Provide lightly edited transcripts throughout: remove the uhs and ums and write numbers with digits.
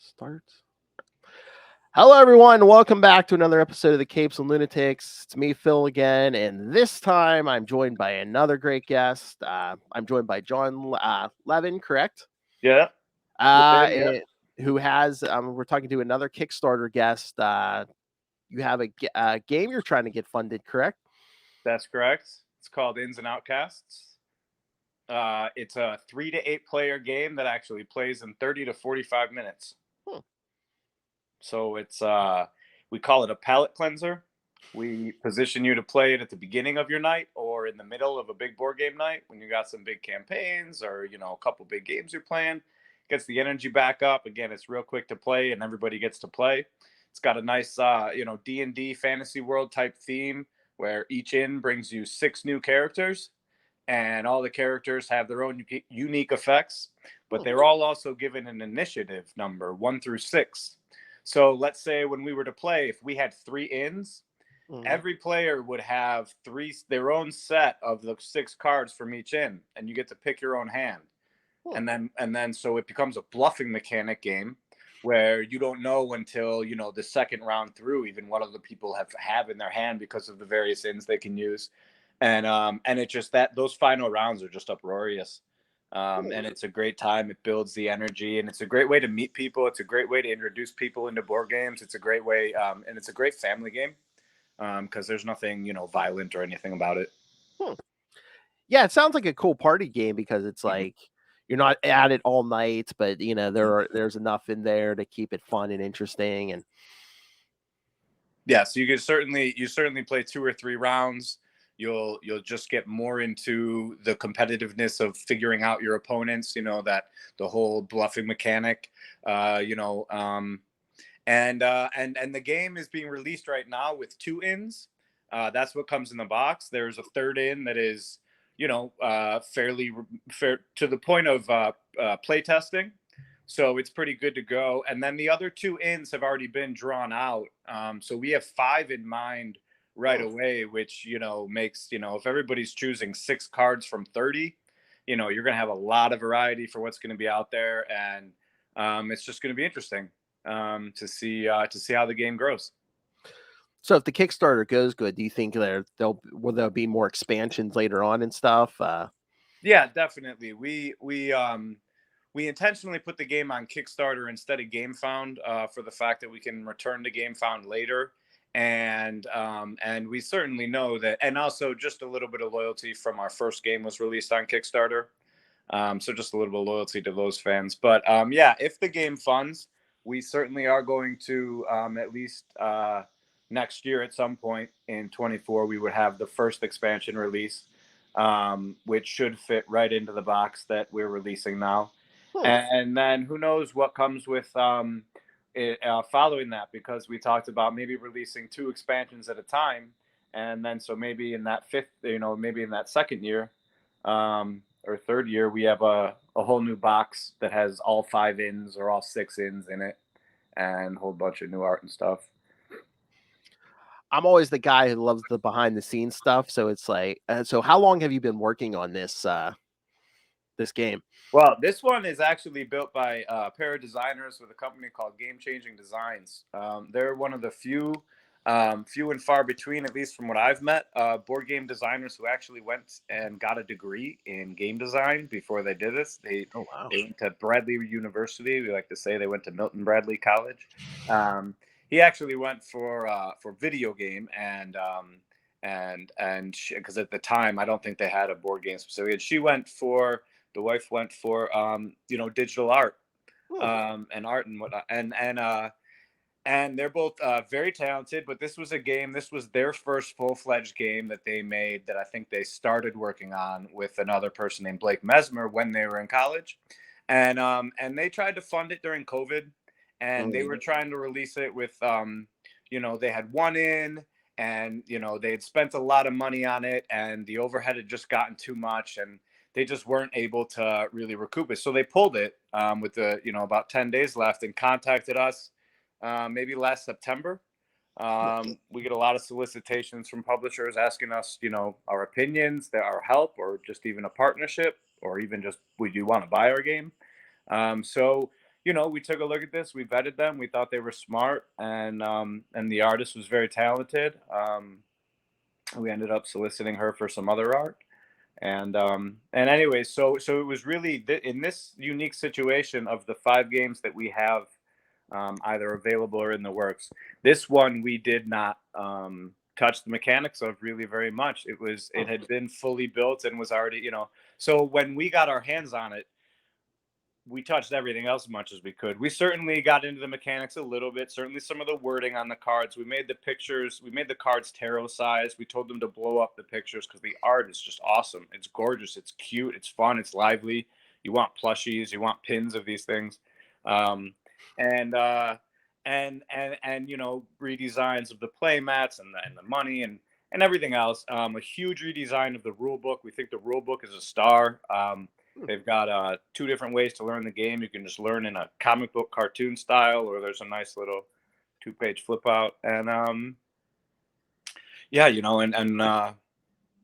Start. Hello, everyone. Welcome back to another episode of the Capes and Lunatics. It's me, Phil, again, and this time I'm joined by another great guest. I'm joined by Jon Levin, correct? Yeah. Who has we're talking to another Kickstarter guest. You have a game you're trying to get funded, correct? That's correct. It's called Inns and Outcasts. It's a 3 to 8 player game that actually plays in 30 to 45 minutes. So it's we call it a palate cleanser. We position you to play it at the beginning of your night or in the middle of a big board game night when you got some big campaigns or a couple big games you're playing. Gets the energy back up. Again, it's real quick to play and everybody gets to play. It's got a nice D&D fantasy world type theme where each inn brings you 6 new characters, and all the characters have their own unique effects, but they're all also given an initiative number 1 through 6. So let's say when we were to play, if we had 3 inns, every player would have their own set of the 6 cards from each inn, and you get to pick your own hand. And then so it becomes a bluffing mechanic game where you don't know until the second round through even what other people have in their hand because of the various inns they can use. And it just that those final rounds are just uproarious. And it's a great time. It builds the energy, and it's a great way to meet people. It's a great way to introduce people into board games. It's a great way, and it's a great family game because there's nothing violent or anything about it. Yeah, it sounds like a cool party game because it's like you're not at it all night, but there's enough in there to keep it fun and interesting. And yeah, so you certainly play 2 or 3 rounds. You'll just get more into the competitiveness of figuring out your opponents, that the whole bluffing mechanic, and the game is being released right now with 2 inns. That's what comes in the box. There's a 3rd inn that is, fairly fair to the point of play testing. So it's pretty good to go. And then the other 2 inns have already been drawn out. So we have 5 in mind right away, which, makes, if everybody's choosing 6 cards from 30, you're going to have a lot of variety for what's going to be out there. And it's just going to be interesting to see how the game grows. So if the Kickstarter goes good, do you think there'll be more expansions later on and stuff? Yeah, definitely. We intentionally put the game on Kickstarter instead of GameFound for the fact that we can return to GameFound later, and we certainly know that, and also just a little bit of loyalty from our first game was released on Kickstarter, so just a little bit of loyalty to those fans. But yeah, if the game funds, we certainly are going to at least next year at some point in 24 we would have the first expansion release, which should fit right into the box that we're releasing now. And then who knows what comes with following that, because we talked about maybe releasing 2 expansions at a time, and then so maybe in that maybe in that second year or third year we have a whole new box that has all 5 inns or all 6 inns in it and a whole bunch of new art and stuff. I'm always the guy who loves the behind the scenes stuff. So it's like, so how long have you been working on this game? Well, this one is actually built by a pair of designers with a company called Game Changing Designs. They're one of the few and far between, at least from what I've met, board game designers who actually went and got a degree in game design before they did this. They went to Bradley University. We like to say they went to Milton Bradley College. He actually went for video game and because at the time I don't think they had a board game specific. And the wife went for digital art and art and whatnot, and they're both very talented. But this was their first full-fledged game that they made that I think they started working on with another person named Blake Mesmer when they were in college, and they tried to fund it during COVID, and they were trying to release it with they had 1 in, and they had spent a lot of money on it, and the overhead had just gotten too much, and they just weren't able to really recoup it. So they pulled it with about 10 days left and contacted us maybe last September. We get a lot of solicitations from publishers asking us, our opinions, our help, or just even a partnership, or even just, would you want to buy our game? So we took a look at this, we vetted them, we thought they were smart, and the artist was very talented. We ended up soliciting her for some other art. And anyway, so it was really in this unique situation of the 5 games that we have either available or in the works. This one we did not touch the mechanics of really very much. It had been fully built and was already, So when we got our hands on it, we touched everything else as much as we could. We certainly got into the mechanics a little bit. Certainly some of the wording on the cards. We made the cards tarot size. We told them to blow up the pictures because the art is just awesome. It's gorgeous. It's cute. It's fun. It's lively. You want plushies. You want pins of these things. And redesigns of the play mats and the money and everything else. A huge redesign of the rule book. We think the rule book is a star. They've got 2 different ways to learn the game. You can just learn in a comic book cartoon style, or there's a nice little 2-page flip out. And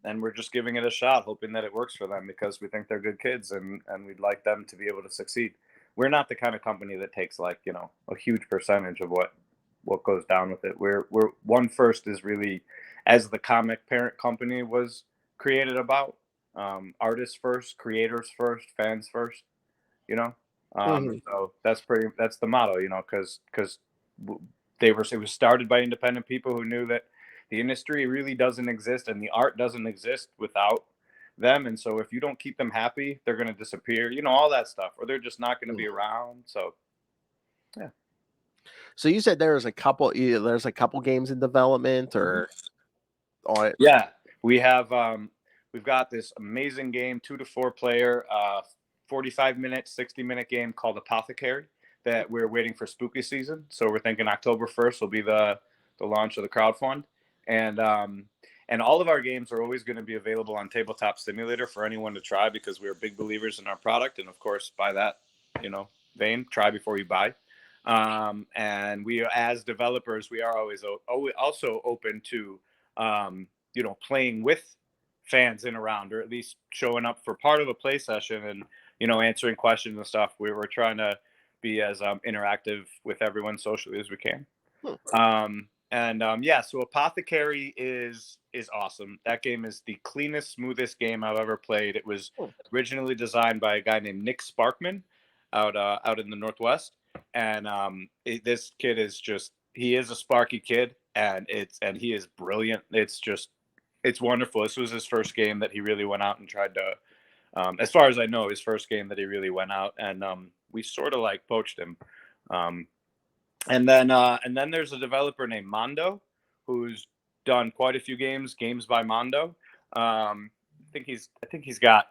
and we're just giving it a shot, hoping that it works for them because we think they're good kids and we'd like them to be able to succeed. We're not the kind of company that takes a huge percentage of what goes down with it. We're 1First is really, as the comic parent company was created about, artists first, creators first, fans first, so that's the motto, because it was started by independent people who knew that the industry really doesn't exist and the art doesn't exist without them. And so if you don't keep them happy, they're going to disappear, all that stuff, or they're just not going to be around. So yeah. So you said there's a couple games in development or on it. Yeah, we have we've got this amazing game, 2 to 4 player, 45-minute, 60-minute game called Apothecary that we're waiting for spooky season. So we're thinking October 1st will be the launch of the crowdfund. And all of our games are always going to be available on Tabletop Simulator for anyone to try because we are big believers in our product. And of course, by that, vein, try before you buy. And we, as developers, we are always also open to, playing with fans in around, or at least showing up for part of a play session and, answering questions and stuff. We were trying to be as interactive with everyone socially as we can. So Apothecary is awesome. That game is the cleanest, smoothest game I've ever played. It was originally designed by a guy named Nick Sparkman out in the Northwest. And this kid he is a sparky kid, and he is brilliant. It's wonderful. This was his first game that he really went out and tried to, as far as I know, his first game that he really went out, and we sort of poached him. And then there's a developer named Mondo who's done quite a few games by Mondo. I think he's got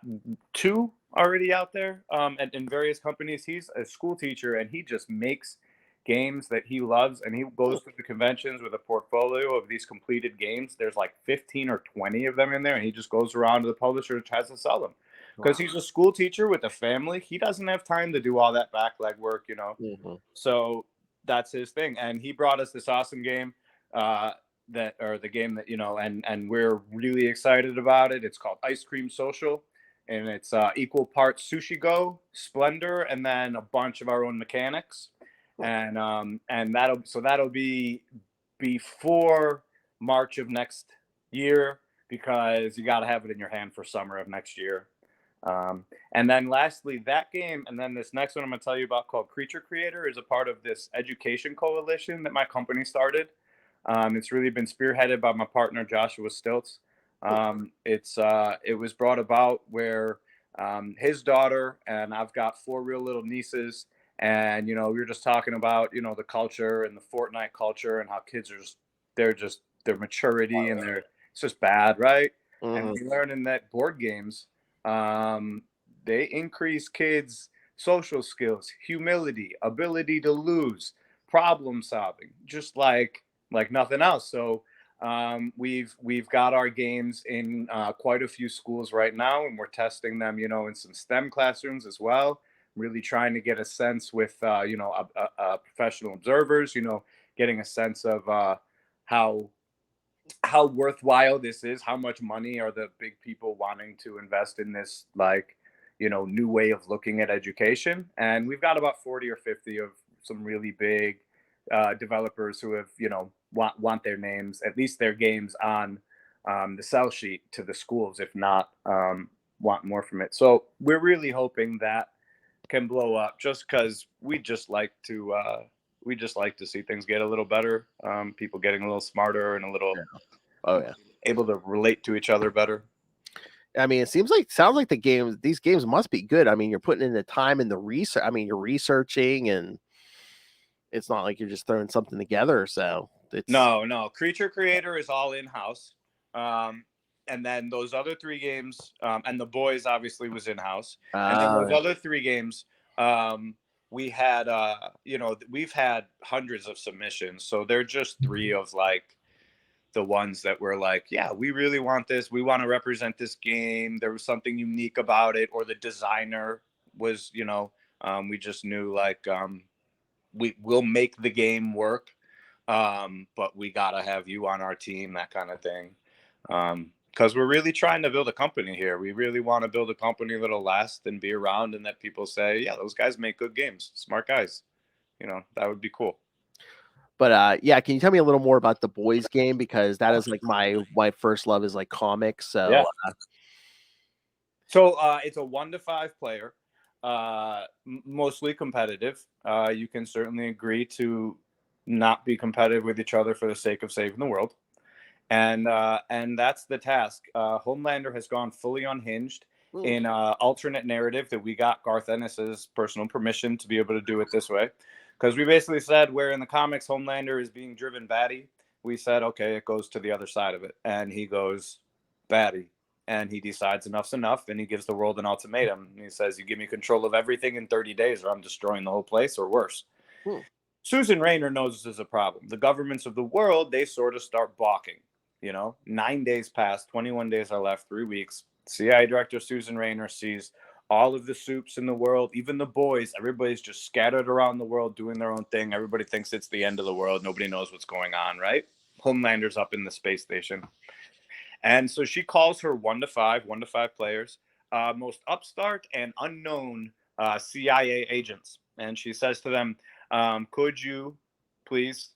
2 already out there in various companies. He's a school teacher and he just makes games that he loves, and he goes to the conventions with a portfolio of these completed games. There's 15 or 20 of them in there, and he just goes around to the publisher and tries to sell them. Because he's a school teacher with a family, he doesn't have time to do all that backleg work, So that's his thing. And he brought us this awesome game, the game that, and we're really excited about it. It's called Ice Cream Social, and it's equal parts Sushi Go, Splendor, and then a bunch of our own mechanics. And that'll be before March of next year, because you got to have it in your hand for summer of next year. And then lastly, that game, and then this next one I'm going to tell you about, called Creature Creator, is a part of this education coalition that my company started. It's really been spearheaded by my partner Joshua Stilts. It was brought about where his daughter, and I've got 4 real little nieces, and we were just talking about the culture and the Fortnite culture and how kids their maturity and it's just bad, right? And we're learning that board games, they increase kids' social skills, humility, ability to lose, problem solving, just like nothing else. So we've got our games in quite a few schools right now, and we're testing them, in some STEM classrooms as well. Really trying to get a sense with professional observers, getting a sense of how worthwhile this is, how much money are the big people wanting to invest in this new way of looking at education. And we've got about 40 or 50 of some really big developers who have, want their names, at least their games on the sell sheet to the schools, if not want more from it. So we're really hoping that can blow up, just because we just like to see things get a little better, people getting a little smarter and a little able to relate to each other better. I mean, sounds like these games must be good. I mean, you're putting in the time and the research. I mean, you're researching, and it's not like you're just throwing something together. So it's no. Creature Creator is all in house, and then those other 3 games, and The Boys obviously was in house, and then those other 3 games, we had we've had hundreds of submissions, so they're just 3 of like the ones that were like, yeah, we really want this. We want to represent this game. There was something unique about it, or the designer was, we just knew like we will make the game work, but we gotta have you on our team, that kind of thing. Because we're really trying to build a company here. We really want to build a company that'll last and be around, and that people say, yeah, those guys make good games, smart guys. That would be cool. But can you tell me a little more about the Boys game, because that is like my first love is like comics. So yeah. So it's a 1 to 5 player, mostly competitive. You can certainly agree to not be competitive with each other for the sake of saving the world, and that's the task. Homelander has gone fully unhinged in alternate narrative that we got Garth Ennis's personal permission to be able to do it this way. Because we basically said, where in the comics Homelander is being driven batty, we said, okay, it goes to the other side of it. And he goes batty. And he decides enough's enough, and he gives the world an ultimatum. And he says, you give me control of everything in 30 days, or I'm destroying the whole place, or worse. Susan Rayner knows this is a problem. The governments of the world, they sort of start balking. 9 days passed, 21 days are left, 3 weeks. CIA Director Susan Rayner sees all of the soups in the world, even the boys, everybody's just scattered around the world doing their own thing. Everybody thinks it's the end of the world. Nobody knows what's going on, right? Homelander's up in the space station. And so she calls her 1 to 5 players, most upstart and unknown CIA agents. And she says to them, could you please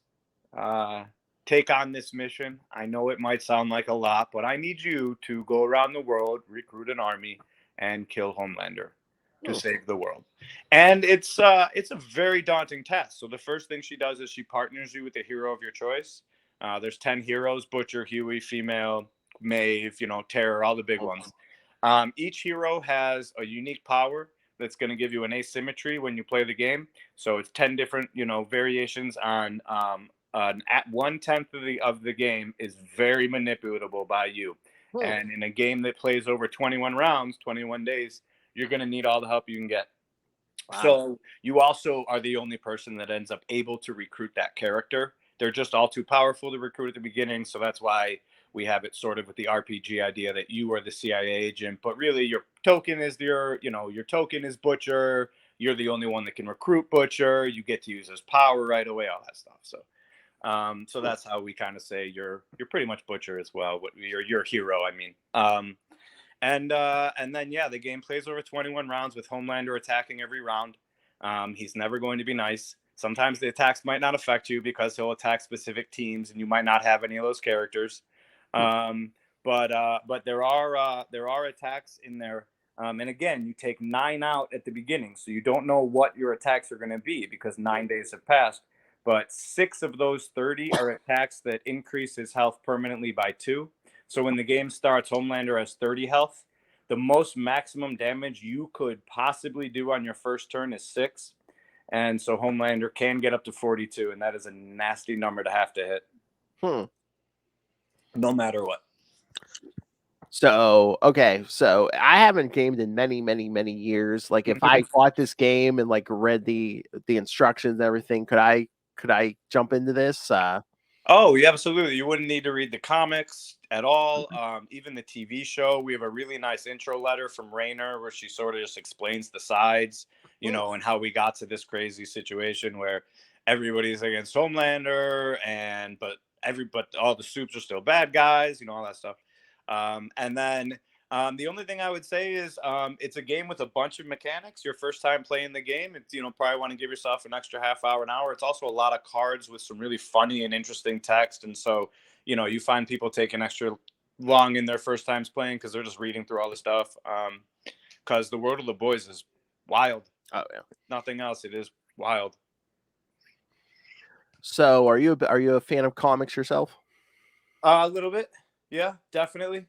take on this mission? I know it might sound like a lot, but I need you to go around the world, recruit an army, and kill Homelander to save the world. And it's a very daunting task. So the first thing she does is she partners you with a hero of your choice. There's 10 heroes: Butcher, Huey, Female, Maeve, Terror, all the big ones. Each hero has a unique power that's going to give you an asymmetry when you play the game. So it's 10 different, variations on at 1/10 of the game is very manipulatable by you. And in a game that plays over 21 rounds, 21 days, you're going to need all the help you can get. Wow. So you also are the only person that ends up able to recruit that character. They're just all too powerful to recruit at the beginning. So that's why we have it sort of with the RPG idea that you are the CIA agent, but really your token is your token is Butcher. You're the only one that can recruit Butcher. You get to use his power right away, all that stuff. So that's how we kind of say you're pretty much Butcher as well. You're hero, I mean. And then the game plays over 21 rounds with Homelander attacking every round. He's never going to be nice. Sometimes the attacks might not affect you because he'll attack specific teams, and you might not have any of those characters. But there are attacks in there. And again, you take 9 out at the beginning, so you don't know what your attacks are going to be because 9 days have passed. But 6 of those 30 are attacks that increase his health permanently by 2. So when the game starts, Homelander has 30 health. The most maximum damage you could possibly do on your first turn is 6. And so Homelander can get up to 42, and that is a nasty number to have to hit. No matter what. So, okay. So I haven't gamed in many, many, many years. Like if I bought this game and like read the instructions and everything, could I jump into this? Oh, yeah, absolutely. You wouldn't need to read the comics at all. Even the TV show, we have a really nice intro letter from Rayner where she sort of just explains the sides, and how we got to this crazy situation where everybody's against Homelander, but all the soups are still bad guys, all that stuff. And then The only thing I would say is it's a game with a bunch of mechanics. Your first time playing the game, it's, probably want to give yourself an extra half hour, an hour. It's also a lot of cards with some really funny and interesting text. And so, you find people taking extra long in their first times playing because they're just reading through all the stuff. Because the world of the boys is wild. Oh yeah. Nothing else. It is wild. So are you a fan of comics yourself? A little bit. Yeah, definitely.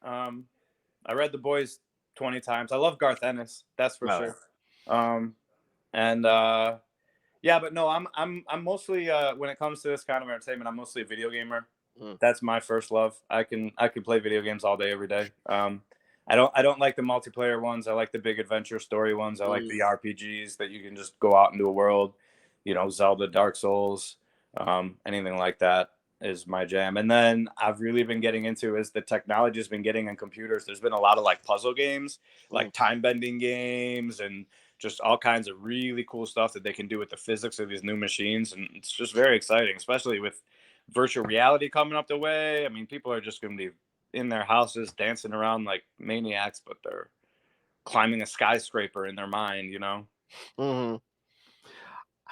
I read The Boys 20 times. I love Garth Ennis, that's for sure. And yeah, but no, I'm mostly when it comes to this kind of entertainment, I'm mostly a video gamer. That's my first love. I can play video games all day, every day. I don't like the multiplayer ones. I like the big adventure story ones. I like the RPGs that you can just go out into a world, Zelda, Dark Souls, anything like that is my jam. And then I've really been getting into is the technology has been getting in computers. There's been a lot of like puzzle games, like time bending games, and just all kinds of really cool stuff that they can do with the physics of these new machines. And it's just very exciting, especially with virtual reality coming up the way. I mean, people are just going to be in their houses dancing around like maniacs, but they're climbing a skyscraper in their mind, Mm-hmm.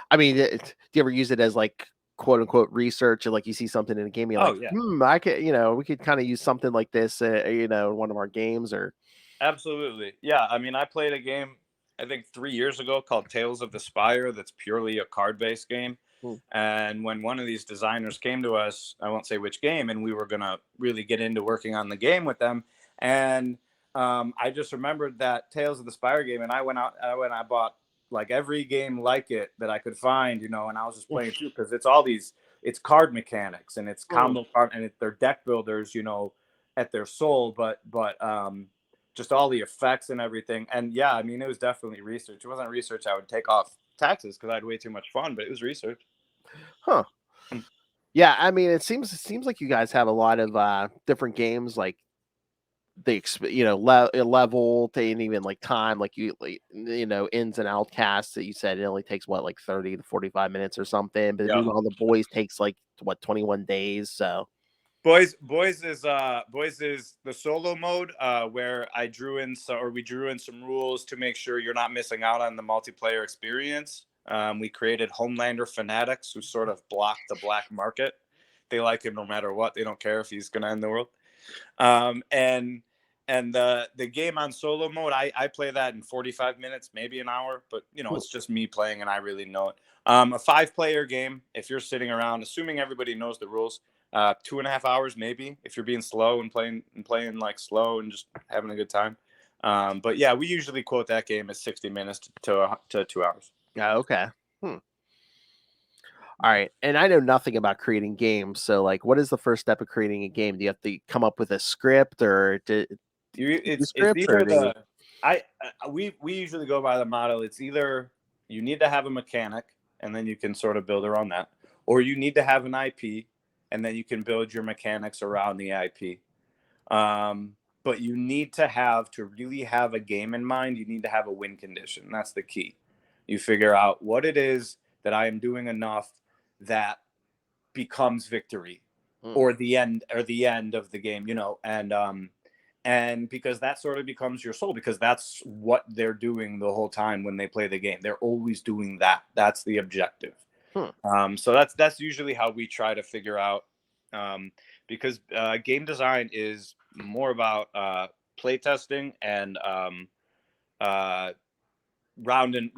I mean, do you ever use it as like quote unquote research, or like you see something in a game, you're like, I could, we could kind of use something like this, in one of our games, or. Absolutely. Yeah. I mean, I played a game, I think 3 years ago, called Tales of the Spire. That's purely a card-based game. And when one of these designers came to us, I won't say which game, and we were going to really get into working on the game with them. And I just remembered that Tales of the Spire game, and I I bought like every game like it that I could find, and I was just playing through because it's card mechanics, and it's combo card, and they're deck builders, at their soul, but just all the effects and everything. And yeah, I mean, it was definitely research. It wasn't research I would take off taxes because I had way too much fun, but it was research. Huh. Yeah, I mean, it seems like you guys have a lot of different games, like the level to, and even like time, like Inns and Outcasts that you said it only takes what, like 30 to 45 minutes or something, but meanwhile the Boys takes like what, 21 days. So Boys is the solo mode where we drew in some rules to make sure you're not missing out on the multiplayer experience. We created Homelander fanatics who sort of block the black market. They like him no matter what. They don't care if he's going to end the world. And the game on solo mode, I play that in 45 minutes, maybe an hour, but it's just me playing and I really know it. A 5-player game, if you're sitting around, assuming everybody knows the rules, 2.5 hours maybe if you're being slow and playing like slow and just having a good time. But yeah, we usually quote that game as 60 minutes to 2 hours. yeah, okay. All right, and I know nothing about creating games, so like, what is the first step of creating a game? Do you have to come up with a script, or It's either we usually go by the model. It's either you need to have a mechanic and then you can sort of build around that, or you need to have an IP and then you can build your mechanics around the IP. But you need to really have a game in mind, you need to have a win condition. That's the key. You figure out what it is that I am doing enough that becomes victory or the end of the game, and because that sort of becomes your soul, because that's what they're doing the whole time when they play the game. They're always doing that. That's the objective. So that's usually how we try to figure out, because game design is more about play testing and round and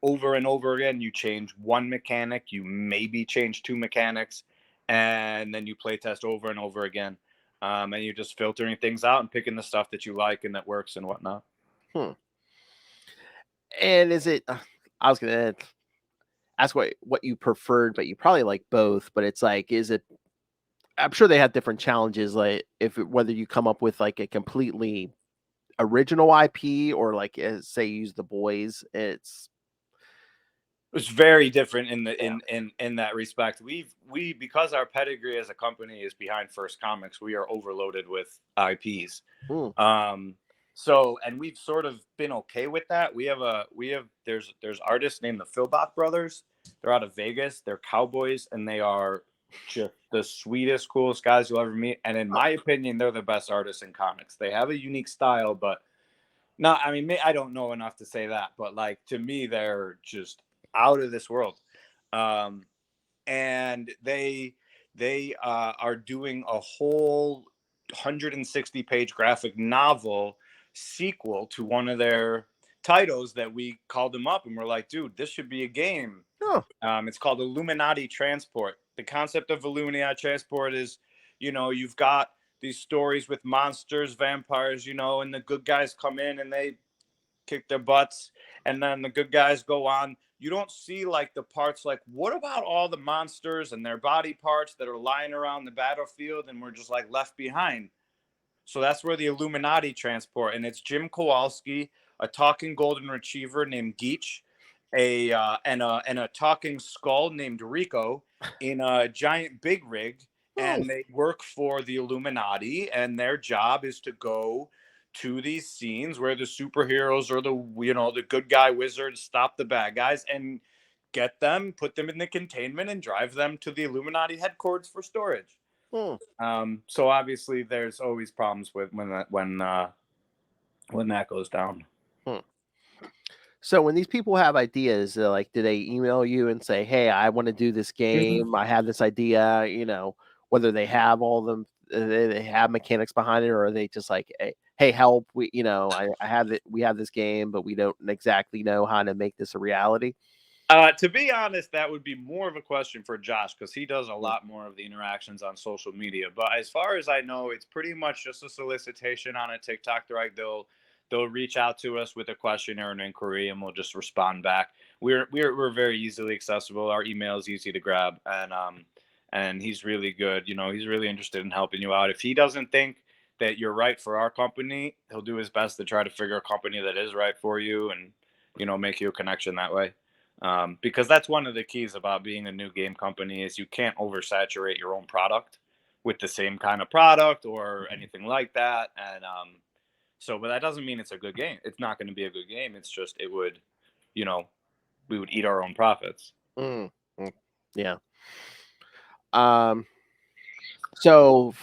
over and over again. You change one mechanic, you maybe change two mechanics, and then you play test over and over again. And you're just filtering things out and picking the stuff that you like and that works and whatnot. And is it? I was gonna ask what you preferred, but you probably like both. But it's like, is it? I'm sure they have different challenges, like whether you come up with like a completely original IP or like, say, use the Boys. It's very different in that respect. We because our pedigree as a company is behind First Comics, we are overloaded with IPs. So, and we've sort of been okay with that. There's artists named the Philbach brothers. They're out of Vegas. They're cowboys, and they are just the sweetest, coolest guys you'll ever meet. And in my opinion, they're the best artists in comics. They have a unique style, but not, I mean, I don't know enough to say that, but like to me, they're just out of this world. And they are doing a whole 160-page graphic novel sequel to one of their titles that we called them up and we're like, dude, this should be a game. Oh. It's called Illuminati Transport. The concept of Illuminati Transport is, you've got these stories with monsters, vampires, and the good guys come in and they kick their butts, and then the good guys go on. You don't see like the parts like, what about all the monsters and their body parts that are lying around the battlefield and we're just like left behind? So that's where the Illuminati Transport, and it's Jim Kowalski, a talking golden retriever named Geach, and a talking skull named Rico in a giant big rig, and they work for the Illuminati, and their job is to go to these scenes where the superheroes or the good guy wizards stop the bad guys and get them, put them in the containment, and drive them to the Illuminati headquarters for storage. So obviously there's always problems with when that goes down. So when these people have ideas, like, do they email you and say, "Hey, I want to do this game. I have this idea." Whether they have all them, they have mechanics behind it, or are they just like, "Hey, help! I have it. We have this game, but we don't exactly know how to make this a reality." To be honest, that would be more of a question for Josh because he does a lot more of the interactions on social media. But as far as I know, it's pretty much just a solicitation on a TikTok. They'll reach out to us with a question or an inquiry, and we'll just respond back. We're very easily accessible. Our email is easy to grab, and he's really good. He's really interested in helping you out. If he doesn't think that you're right for our company, he'll do his best to try to figure a company that is right for you, and make you a connection that way. Because that's one of the keys about being a new game company is you can't oversaturate your own product with the same kind of product or anything like that. And but that doesn't mean it's a good game. It's not going to be a good game. It's just we would eat our own profits. Yeah. So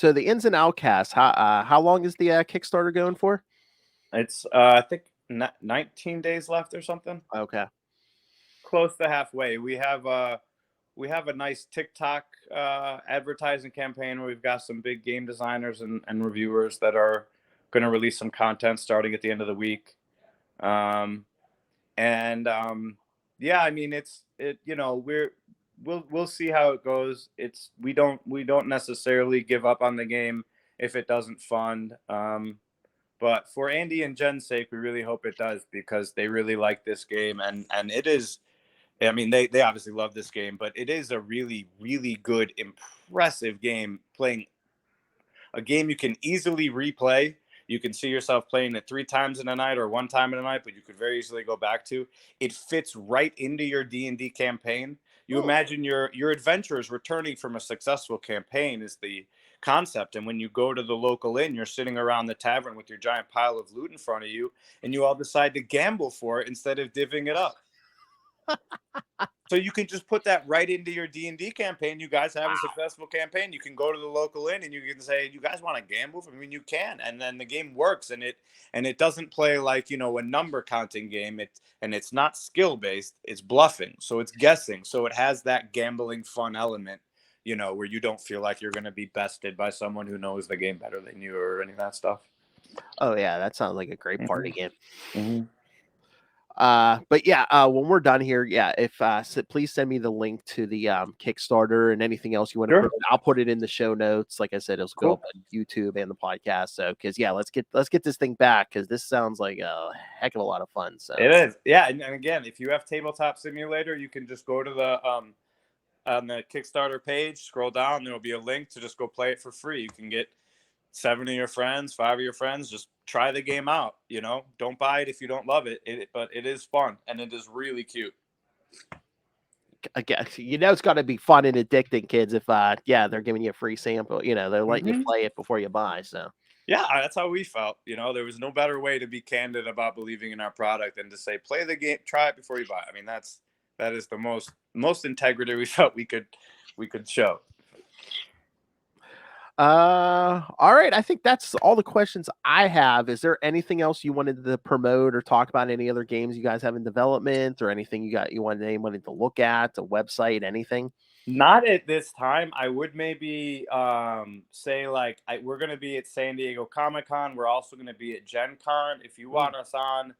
the Inns and Outcasts, how long is the Kickstarter going for? It's I think 19 days left or something. Okay. Close to halfway. We have a nice TikTok advertising campaign where we've got some big game designers and reviewers that are going to release some content starting at the end of the week. Yeah, I mean, we'll see how it goes. We don't necessarily give up on the game if it doesn't fund. But for Andy and Jen's sake, we really hope it does because they really like this game, and it is. I mean, they obviously love this game, but it is a really, really good, impressive game. Playing a game you can easily replay. You can see yourself playing it 3 times in a night or 1 time in a night, but you could very easily go back to. It fits right into your D&D campaign. You imagine your adventurers returning from a successful campaign is the concept. And when you go to the local inn, you're sitting around the tavern with your giant pile of loot in front of you, and you all decide to gamble for it instead of divvying it up. So you can just put that right into your D&D campaign. You guys have a successful campaign. You can go to the local inn and you can say, "You guys want to gamble?" I mean, you can, and then the game works, and it doesn't play like a number counting game. It's not skill based. It's bluffing, so it's guessing. So it has that gambling fun element, where you don't feel like you're going to be bested by someone who knows the game better than you or any of that stuff. Oh yeah, that sounds like a great party game. Mm-hmm. But yeah, when we're done here, yeah, if please send me the link to the Kickstarter and anything else you want to put in. I'll put it in the show notes. Like I said, it'll go up on YouTube and the podcast. So, because yeah, let's get this thing back because this sounds like a heck of a lot of fun. So it is, yeah. And again, if you have Tabletop Simulator, you can just go to the on the Kickstarter page, scroll down, there'll be a link to just go play it for free. You can get 7 of your friends, 5 of your friends, just try the game out. Don't buy it if you don't love it. But it is fun and it is really cute. Again, it's got to be fun and addicting, kids. If they're giving you a free sample, they're letting you play it before you buy. So yeah, that's how we felt. There was no better way to be candid about believing in our product than to say, play the game, try it before you buy it. I mean, that is the most integrity we felt we could show. All right. I think that's all the questions I have. Is there anything else you wanted to promote or talk about? Any other games you guys have in development, or anything you wanted anyone to look at, a website, anything? Not at this time. I would maybe say like we're going to be at San Diego Comic-Con. We're also going to be at Gen Con. If you want us on,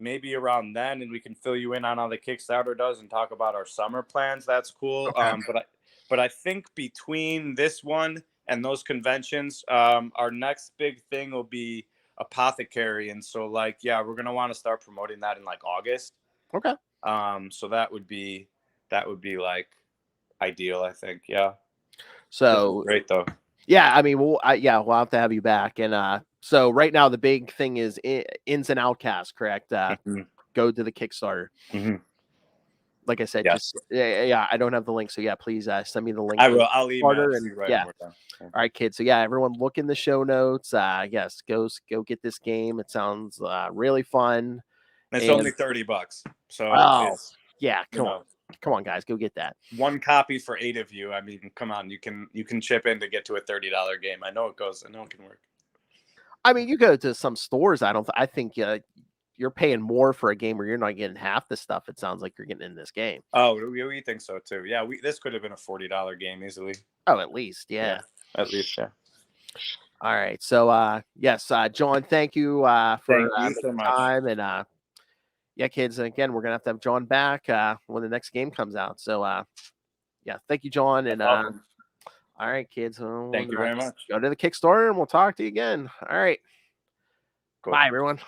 maybe around then, and we can fill you in on how the Kickstarter does and talk about our summer plans. That's cool. Okay. But I think between this one and those conventions, our next big thing will be Apothecary, and so like we're gonna want to start promoting that in like August. Okay. So that would be like ideal, I think. Yeah. So Great though. Yeah, I mean, we'll have to have you back. And so right now the big thing is Inns and Outcasts, correct? Go to the Kickstarter. Mm-hmm. Like I said, Yes. just I don't have the link, so please send me the link. I will. I'll email and you right yeah. when we're done. All right, kids. So everyone look in the show notes. Yes, go get this game. It sounds really fun. It's only $30. So come on, guys, go get that. One copy for 8 of you. I mean, come on, you can chip in to get to a $30 game. I know it can work. I mean, you go to some stores. I think you're paying more for a game where you're not getting half the stuff it sounds like you're getting in this game. Oh, we think so too. Yeah, this could have been a $40 game easily. Oh, at least, yeah. At least, yeah. All right. So yes, John, thank you for so much. time. And kids, again, we're gonna have to have John back when the next game comes out. So thank you, John. And all right, kids. Thank you very much. Go to the Kickstarter and we'll talk to you again. All right. Cool. Bye, everyone.